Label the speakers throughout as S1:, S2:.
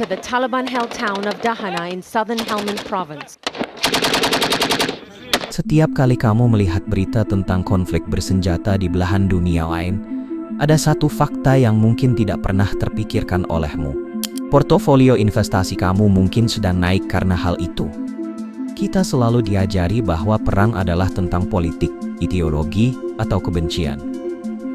S1: to the Taliban-held town of Dahana in southern Helmand province.
S2: Setiap kali kamu melihat berita tentang konflik bersenjata di belahan dunia lain, ada satu fakta yang mungkin tidak pernah terpikirkan olehmu. Portofolio investasi kamu mungkin sedang naik karena hal itu. Kita selalu diajari bahwa perang adalah tentang politik, ideologi, atau kebencian.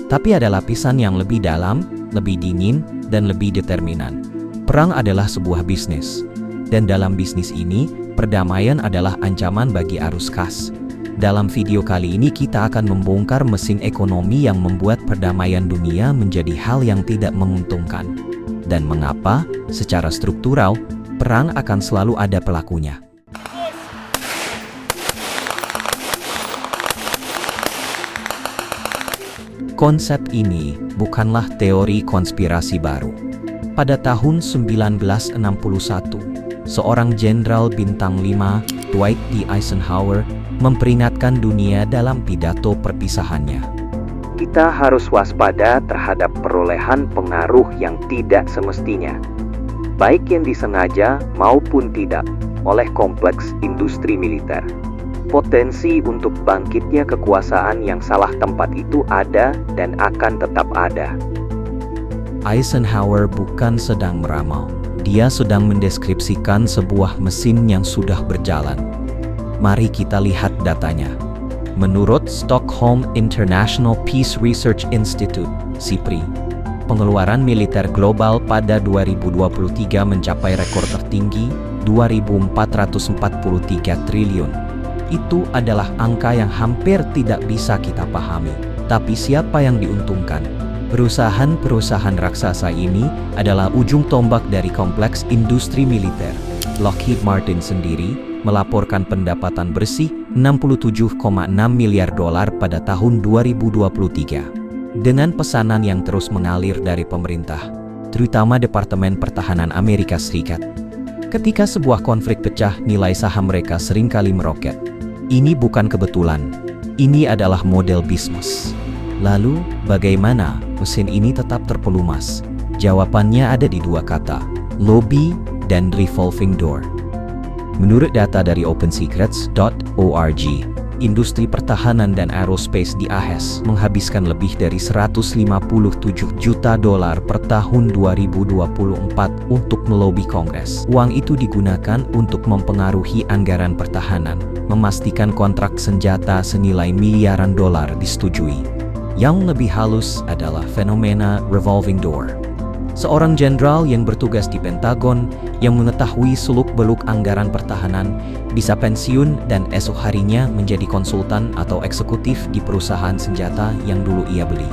S2: Tapi ada lapisan yang lebih dalam, lebih dingin, dan lebih determinan. Perang adalah sebuah bisnis. Dan dalam bisnis ini, perdamaian adalah ancaman bagi arus kas. Dalam video kali ini kita akan membongkar mesin ekonomi yang membuat perdamaian dunia menjadi hal yang tidak menguntungkan. Dan mengapa, secara struktural, perang akan selalu ada pelakunya. Konsep ini bukanlah teori konspirasi baru. Pada tahun 1961, seorang jenderal bintang 5, Dwight D. Eisenhower, memperingatkan dunia dalam pidato perpisahannya. Kita harus waspada terhadap perolehan pengaruh yang tidak semestinya, baik yang disengaja maupun tidak, oleh kompleks industri militer. Potensi untuk bangkitnya kekuasaan yang salah tempat itu ada dan akan tetap ada. Eisenhower bukan sedang meramal. Dia sedang mendeskripsikan sebuah mesin yang sudah berjalan. Mari kita lihat datanya. Menurut Stockholm International Peace Research Institute, SIPRI, pengeluaran militer global pada 2023 mencapai rekor tertinggi, 2.443 triliun. Itu adalah angka yang hampir tidak bisa kita pahami. Tapi siapa yang diuntungkan? Perusahaan-perusahaan raksasa ini adalah ujung tombak dari kompleks industri militer. Lockheed Martin sendiri melaporkan pendapatan bersih 67,6 miliar dolar pada tahun 2023. Dengan pesanan yang terus mengalir dari pemerintah, terutama Departemen Pertahanan Amerika Serikat. Ketika sebuah konflik pecah, nilai saham mereka seringkali meroket. Ini bukan kebetulan. Ini adalah model bisnis. Lalu, bagaimana mesin ini tetap terpelumas? Jawabannya ada di dua kata, lobby dan revolving door. Menurut data dari OpenSecrets.org, industri pertahanan dan aerospace di AS menghabiskan lebih dari 157 juta dolar per tahun 2024 untuk melobi Kongres. Uang itu digunakan untuk mempengaruhi anggaran pertahanan, memastikan kontrak senjata senilai miliaran dolar disetujui. Yang lebih halus adalah fenomena revolving door. Seorang jenderal yang bertugas di Pentagon yang mengetahui seluk-beluk anggaran pertahanan bisa pensiun dan esok harinya menjadi konsultan atau eksekutif di perusahaan senjata yang dulu ia beli.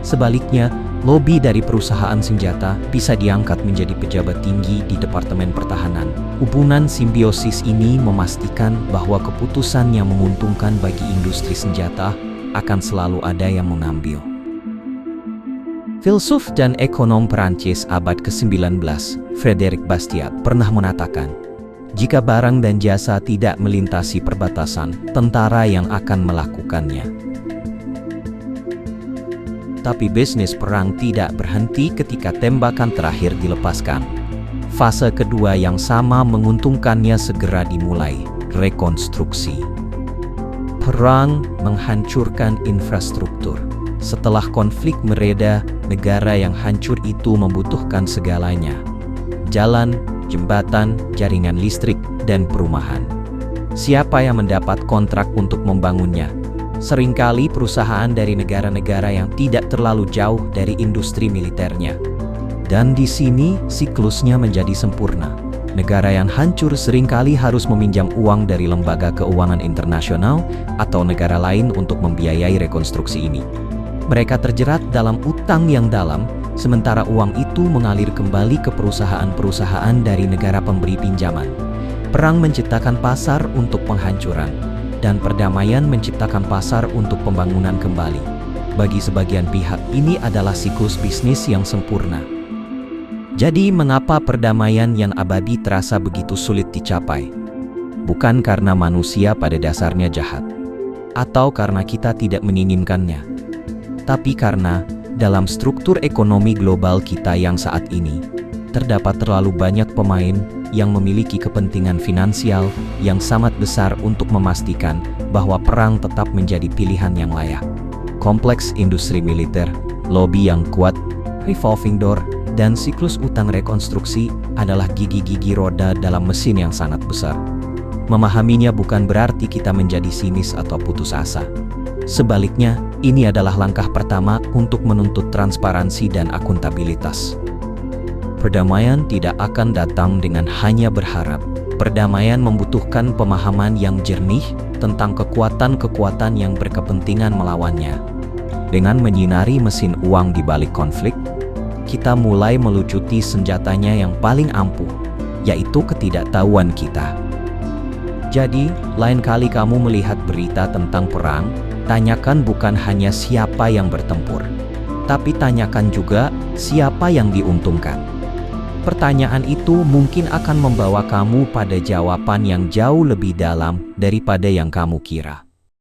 S2: Sebaliknya, lobi dari perusahaan senjata bisa diangkat menjadi pejabat tinggi di Departemen Pertahanan. Hubungan simbiosis ini memastikan bahwa keputusan yang menguntungkan bagi industri senjata akan selalu ada yang mengambil. Filsuf dan ekonom Perancis abad ke-19, Frédéric Bastiat, pernah mengatakan, jika barang dan jasa tidak melintasi perbatasan, tentara yang akan melakukannya. Tapi bisnis perang tidak berhenti ketika tembakan terakhir dilepaskan. Fase kedua yang sama menguntungkannya segera dimulai, rekonstruksi. Perang menghancurkan infrastruktur. Setelah konflik mereda, negara yang hancur itu membutuhkan segalanya. Jalan, jembatan, jaringan listrik, dan perumahan. Siapa yang mendapat kontrak untuk membangunnya? Seringkali perusahaan dari negara-negara yang tidak terlalu jauh dari industri militernya. Dan di sini siklusnya menjadi sempurna. Negara yang hancur seringkali harus meminjam uang dari lembaga keuangan internasional atau negara lain untuk membiayai rekonstruksi ini. Mereka terjerat dalam utang yang dalam, sementara uang itu mengalir kembali ke perusahaan-perusahaan dari negara pemberi pinjaman. Perang menciptakan pasar untuk penghancuran, dan perdamaian menciptakan pasar untuk pembangunan kembali. Bagi sebagian pihak, ini adalah siklus bisnis yang sempurna. Jadi, mengapa perdamaian yang abadi terasa begitu sulit dicapai? Bukan karena manusia pada dasarnya jahat, atau karena kita tidak menginginkannya, tapi karena dalam struktur ekonomi global kita yang saat ini, terdapat terlalu banyak pemain yang memiliki kepentingan finansial yang sangat besar untuk memastikan bahwa perang tetap menjadi pilihan yang layak. Kompleks industri militer, lobi yang kuat, revolving door, dan siklus utang rekonstruksi adalah gigi-gigi roda dalam mesin yang sangat besar. Memahaminya bukan berarti kita menjadi sinis atau putus asa. Sebaliknya, ini adalah langkah pertama untuk menuntut transparansi dan akuntabilitas. Perdamaian tidak akan datang dengan hanya berharap. Perdamaian membutuhkan pemahaman yang jernih tentang kekuatan-kekuatan yang berkepentingan melawannya. Dengan menyinari mesin uang di balik konflik, kita mulai melucuti senjatanya yang paling ampuh, yaitu ketidaktahuan kita. Jadi, lain kali kamu melihat berita tentang perang, tanyakan bukan hanya siapa yang bertempur, tapi tanyakan juga siapa yang diuntungkan. Pertanyaan itu mungkin akan membawa kamu pada jawaban yang jauh lebih dalam daripada yang kamu kira.